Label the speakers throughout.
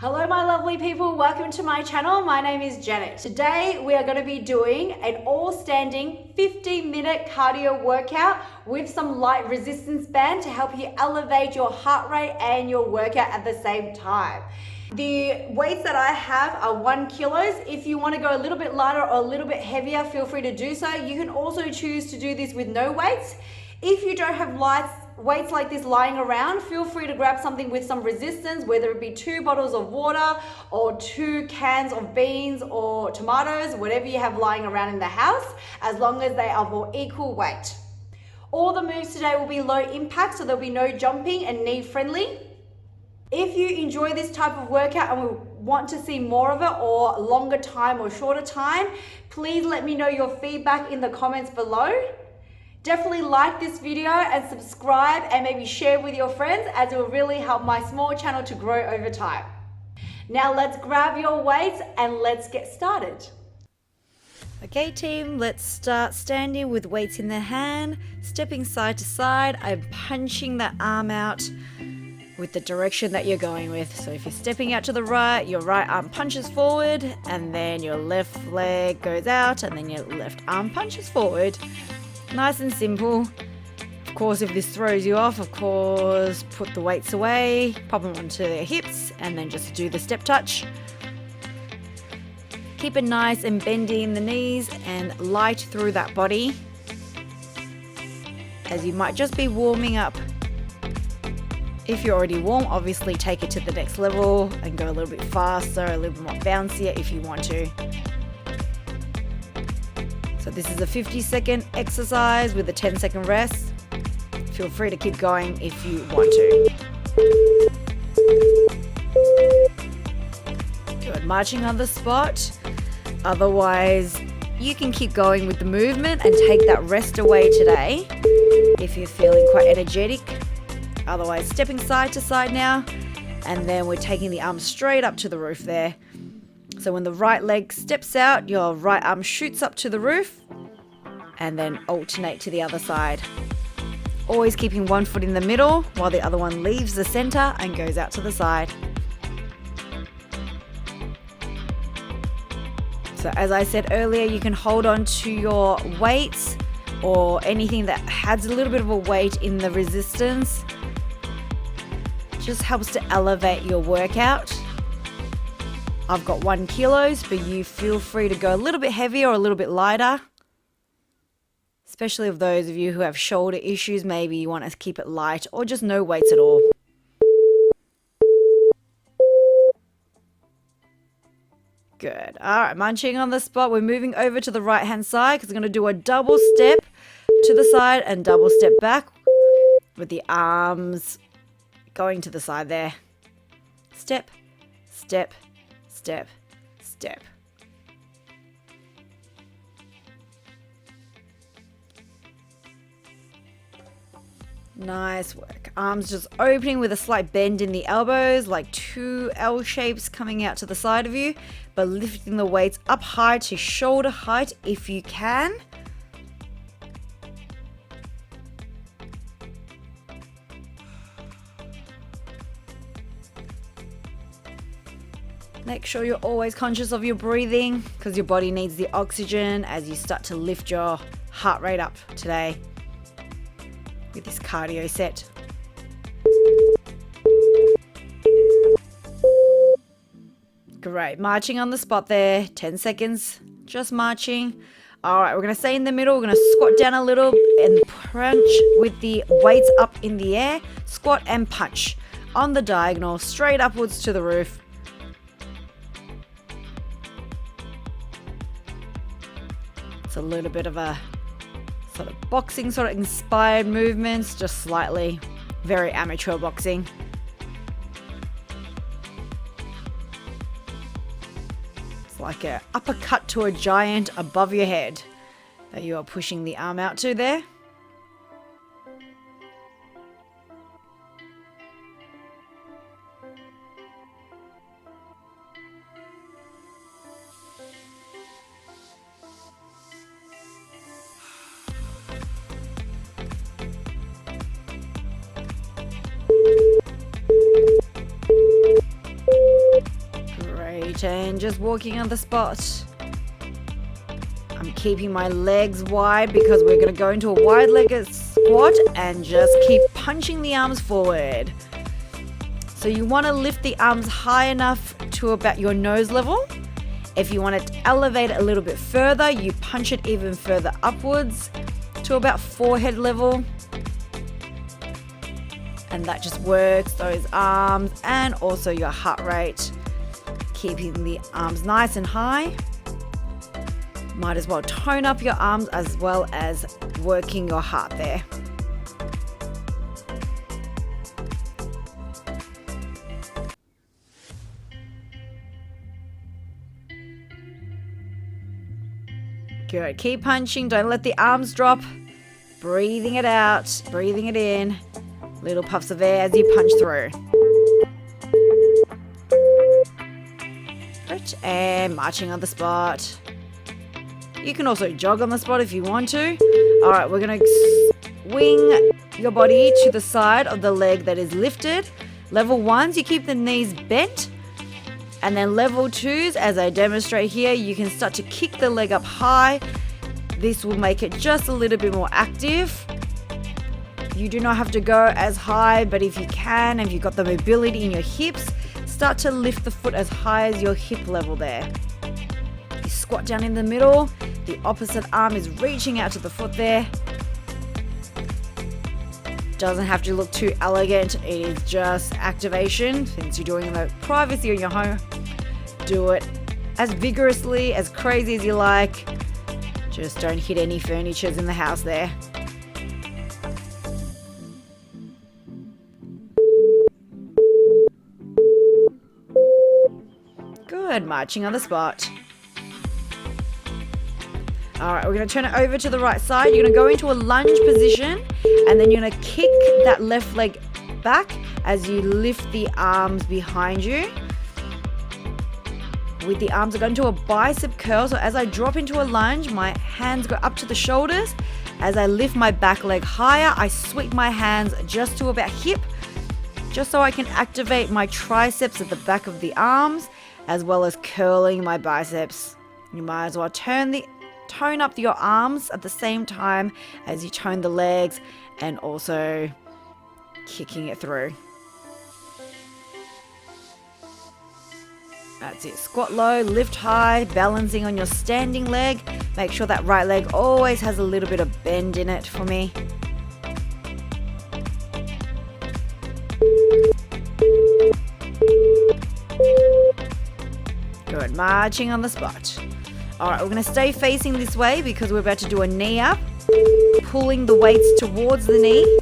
Speaker 1: Hello my lovely people, welcome to my channel. My name is Janet. Today we are going to be doing an all-standing 15-minute cardio workout with some light resistance band to help you elevate your heart rate and your workout at the same time. The weights that I have are 1 kilos. If you want to go a little bit lighter or a little bit heavier, feel free to do so. You can also choose to do this with no weights. If you don't have weights like this lying around, feel free to grab something with some resistance, whether it be 2 bottles of water or 2 cans of beans or tomatoes, whatever you have lying around in the house, as long as they are of equal weight. All the moves today will be low impact, so there'll be no jumping and knee friendly. If you enjoy this type of workout and want to see more of it, or longer time or shorter time, please let me know your feedback in the comments below. Definitely like this video and subscribe and maybe share with your friends, as it will really help my small channel to grow over time. Now let's grab your weights and let's get started. Okay team, let's start standing with weights in the hand, stepping side to side. I'm punching that arm out with the direction that you're going with. So if you're stepping out to the right, your right arm punches forward, and then your left leg goes out, and then your left arm punches forward. Nice and simple. Of course, if this throws you off, of course, put the weights away, pop them onto your hips, and then just do the step touch. Keep it nice and bendy in the knees and light through that body, as you might just be warming up. If you're already warm, obviously take it to the next level and go a little bit faster, a little bit more bouncier if you want to. So this is a 50-second exercise with a 10-second rest. Feel free to keep going if you want to. Good, marching on the spot. Otherwise, you can keep going with the movement and take that rest away today if you're feeling quite energetic. Otherwise, stepping side to side now, and then we're taking the arm straight up to the roof there. So when the right leg steps out, your right arm shoots up to the roof, and then alternate to the other side. Always keeping one foot in the middle while the other one leaves the center and goes out to the side. So as I said earlier, you can hold on to your weights or anything that has a little bit of a weight in the resistance. Just helps to elevate your workout. I've got 1 kilos, but you feel free to go a little bit heavier or a little bit lighter. Especially of those of you who have shoulder issues, maybe you want to keep it light, or just no weights at all. Good. All right, munching on the spot. We're moving over to the right hand side because we're going to do a double step to the side and double step back with the arms going to the side there. Step, step, step, step. Nice work. Arms just opening with a slight bend in the elbows, like 2 L shapes coming out to the side of you, but lifting the weights up high to shoulder height if you can. Make sure you're always conscious of your breathing, because your body needs the oxygen as you start to lift your heart rate up today with this cardio set. Great, marching on the spot there, 10 seconds, just marching. All right, we're gonna stay in the middle. We're gonna squat down a little and punch with the weights up in the air. Squat and punch on the diagonal, straight upwards to the roof. It's a little bit of a sort of boxing, sort of inspired movements, just slightly, very amateur boxing. It's like an uppercut to a giant above your head that you are pushing the arm out to there. and just walking on the spot. I'm keeping my legs wide because we're going to go into a wide-legged squat and just keep punching the arms forward. So you want to lift the arms high enough to about your nose level. If you want to elevate it a little bit further, you punch it even further upwards to about forehead level. And that just works those arms and also your heart rate. Keeping the arms nice and high. Might as well tone up your arms as well as working your heart there. Good. Keep punching. Don't let the arms drop. Breathing it out. Breathing it in. Little puffs of air as you punch through. Good. And marching on the spot. You can also jog on the spot if you want to. All right, we're going to swing your body to the side of the leg that is lifted. Level 1s, you keep the knees bent. And then level 2s, as I demonstrate here, you can start to kick the leg up high. This will make it just a little bit more active. You do not have to go as high, but if you can, if you've got the mobility in your hips, start to lift the foot as high as your hip level there. You squat down in the middle. The opposite arm is reaching out to the foot there. Doesn't have to look too elegant. It is just activation. Since you're doing it in the privacy of your home, do it as vigorously, as crazy as you like. Just don't hit any furnitures in the house there. Good, marching on the spot. All right, we're going to turn it over to the right side. You're going to go into a lunge position, and then you're going to kick that left leg back as you lift the arms behind you. With the arms, I go into a bicep curl. So as I drop into a lunge, my hands go up to the shoulders. As I lift my back leg higher, I sweep my hands just to about hip, just so I can activate my triceps at the back of the arms, as well as curling my biceps. You might as well tone up your arms at the same time as you tone the legs and also kicking it through. That's it. Squat low, lift high, balancing on your standing leg. Make sure that right leg always has a little bit of bend in it for me. Good, marching on the spot. All right, we're going to stay facing this way because we're about to do a knee up, pulling the weights towards the knee.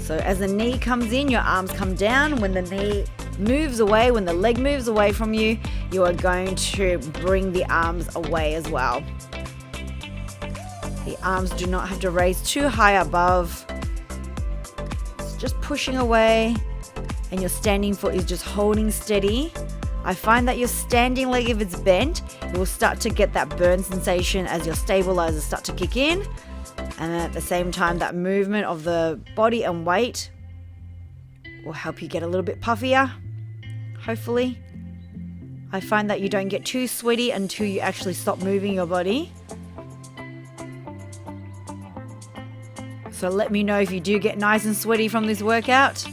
Speaker 1: So as the knee comes in, your arms come down. When the knee moves away, when the leg moves away from you, you are going to bring the arms away as well. The arms do not have to raise too high above. It's just pushing away, and your standing foot is just holding steady. I find that your standing leg, if it's bent, it will start to get that burn sensation as your stabilizers start to kick in. And then at the same time, that movement of the body and weight will help you get a little bit puffier, hopefully. I find that you don't get too sweaty until you actually stop moving your body. So let me know if you do get nice and sweaty from this workout.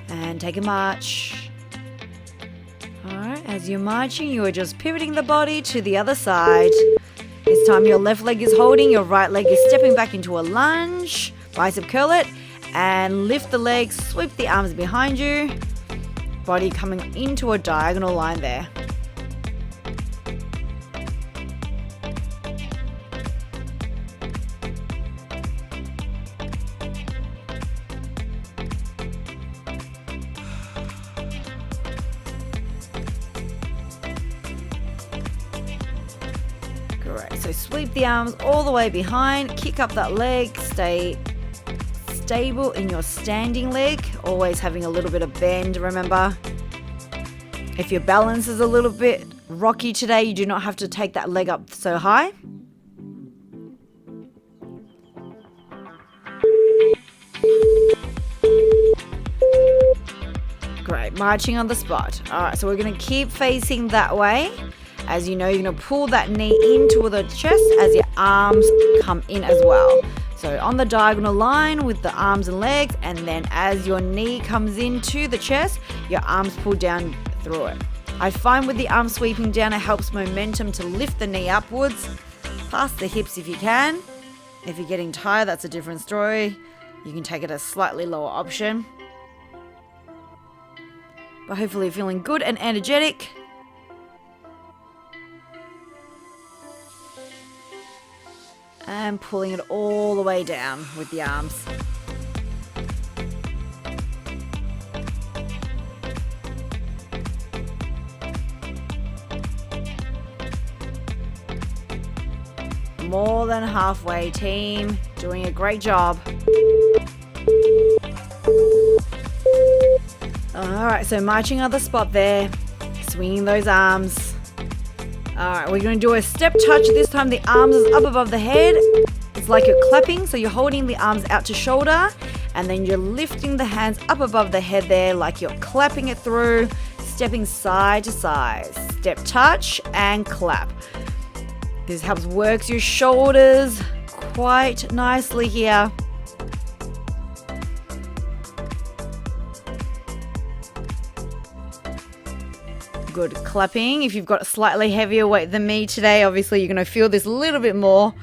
Speaker 1: And take a march. Alright, as you're marching, you are just pivoting the body to the other side. This time your left leg is holding, your right leg is stepping back into a lunge. Bicep curl it and lift the legs, sweep the arms behind you. Body coming into a diagonal line there. Great, so sweep the arms all the way behind, kick up that leg, stay stable in your standing leg, always having a little bit of bend, remember. If your balance is a little bit rocky today, you do not have to take that leg up so high. Great, marching on the spot. All right, so we're going to keep facing that way. As you know, you're going to pull that knee into the chest as your arms come in as well. So on the diagonal line with the arms and legs, and then as your knee comes into the chest, your arms pull down through it. I find with the arm sweeping down, it helps momentum to lift the knee upwards, past the hips if you can. If you're getting tired, that's a different story. You can take it a slightly lower option. But hopefully you're feeling good and energetic. And pulling it all the way down with the arms. More than halfway, team. Doing a great job. Alright, so marching on the spot there. Swinging those arms. Alright, we're going to do a step touch. This time the arms is up above the head. It's like you're clapping, so you're holding the arms out to shoulder, and then you're lifting the hands up above the head there like you're clapping it through, stepping side to side. Step touch and clap. This helps work your shoulders quite nicely here. Good clapping. If you've got a slightly heavier weight than me today, obviously you're going to feel this a little bit more.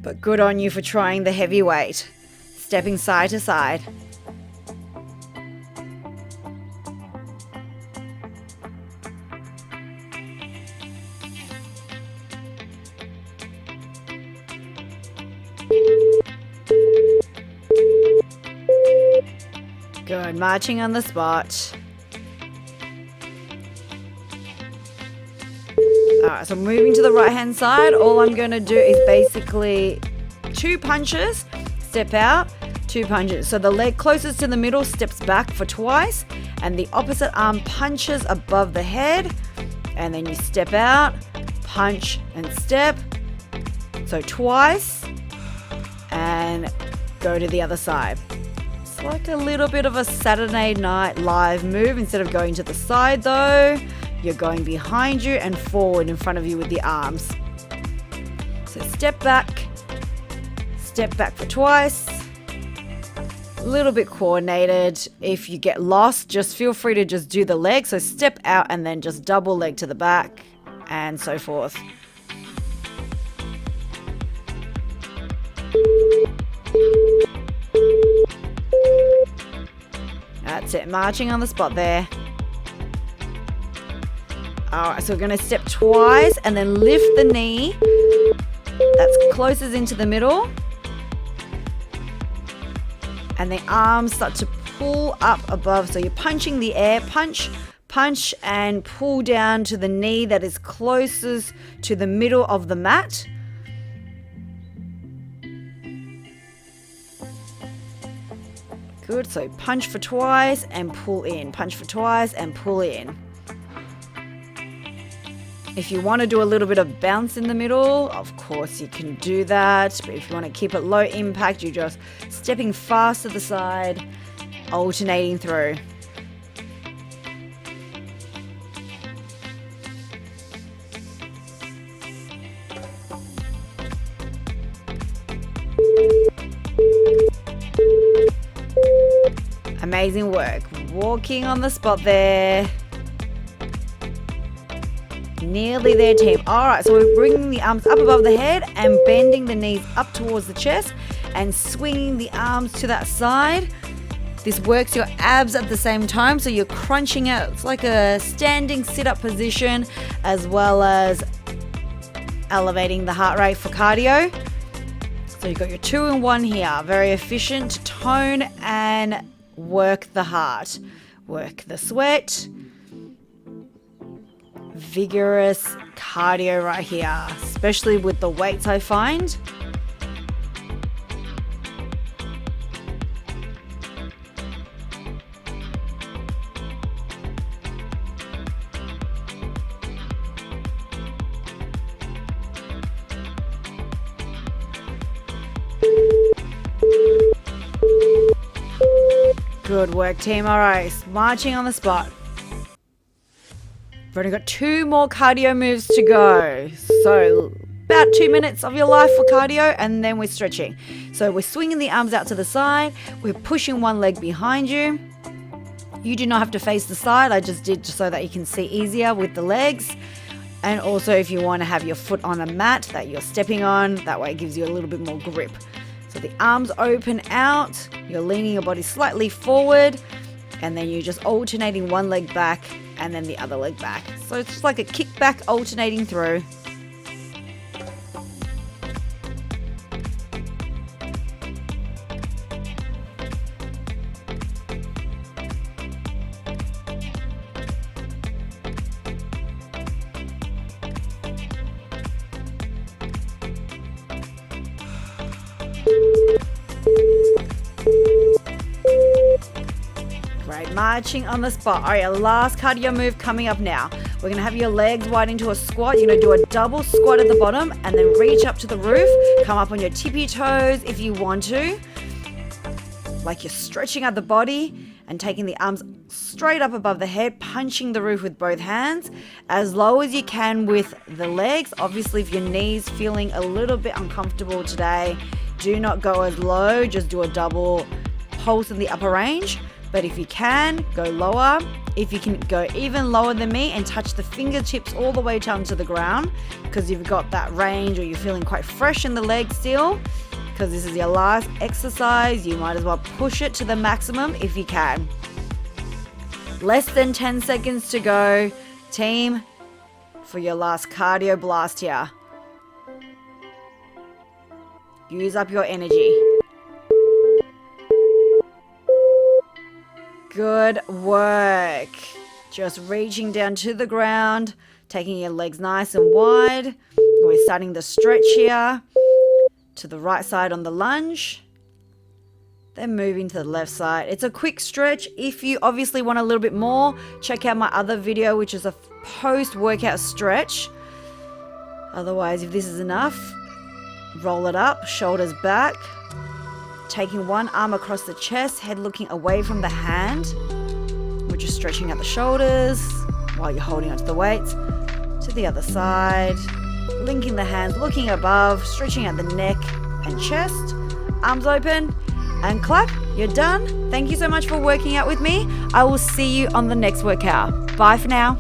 Speaker 1: But good on you for trying the heavy weight. Stepping side to side. Good, marching on the spot. Alright, so moving to the right hand side, all I'm going to do is basically 2 punches, step out, 2 punches. So the leg closest to the middle steps back for twice, and the opposite arm punches above the head, and then you step out, punch and step. So twice, and go to the other side. It's like a little bit of a Saturday Night Live move. Instead of going to the side though, you're going behind you and forward in front of you with the arms. So step back for twice. A little bit coordinated. If you get lost, just feel free to just do the leg. So step out and then just double leg to the back and so forth. That's it, marching on the spot there. Alright, so we're going to step twice and then lift the knee that's closest into the middle. And the arms start to pull up above. So you're punching the air, punch, punch, and pull down to the knee that is closest to the middle of the mat. Good, so punch for twice and pull in. Punch for twice and pull in. If you want to do a little bit of bounce in the middle, of course you can do that. But if you want to keep it low impact, you're just stepping fast to the side, alternating through. Amazing work. Walking on the spot there. Nearly there, team. Alright, so we're bringing the arms up above the head and bending the knees up towards the chest and swinging the arms to that side. This works your abs at the same time, so you're crunching out. It's like a standing sit-up position as well as elevating the heart rate for cardio. So you've got your 2-in-1 here. Very efficient to tone and work the heart. Work the sweat. Vigorous cardio right here, especially with the weights I find. Good work, team. All right, marching on the spot. We've only got 2 more cardio moves to go. So about 2 minutes of your life for cardio, and then we're stretching. So we're swinging the arms out to the side. We're pushing one leg behind you. You do not have to face the side. I just did so that you can see easier with the legs. And also if you want to have your foot on a mat that you're stepping on, that way it gives you a little bit more grip. So the arms open out, you're leaning your body slightly forward, and then you're just alternating one leg back and then the other leg back. So it's just like a kick back alternating through. Great, marching on the spot. All right, our last cardio move coming up now. We're gonna have your legs wide into a squat. You're gonna do a double squat at the bottom and then reach up to the roof. Come up on your tippy toes if you want to. Like you're stretching out the body and taking the arms straight up above the head, punching the roof with both hands. As low as you can with the legs. Obviously, if your knee's feeling a little bit uncomfortable today, do not go as low. Just do a double pulse in the upper range. But if you can, go lower. If you can go even lower than me and touch the fingertips all the way down to the ground, because you've got that range or you're feeling quite fresh in the legs still, because this is your last exercise, you might as well push it to the maximum if you can. Less than 10 seconds to go, team, for your last cardio blast here. Use up your energy. Good work. Just reaching down to the ground, taking your legs nice and wide. We're starting the stretch here to the right side on the lunge. Then moving to the left side. It's a quick stretch. If you obviously want a little bit more, check out my other video, which is a post-workout stretch. Otherwise, if this is enough, roll it up, shoulders back. Taking one arm across the chest, head looking away from the hand. We're just stretching out the shoulders while you're holding onto the weights. To the other side. Linking the hands, looking above, stretching out the neck and chest. Arms open and clap. You're done. Thank you so much for working out with me. I will see you on the next workout. Bye for now.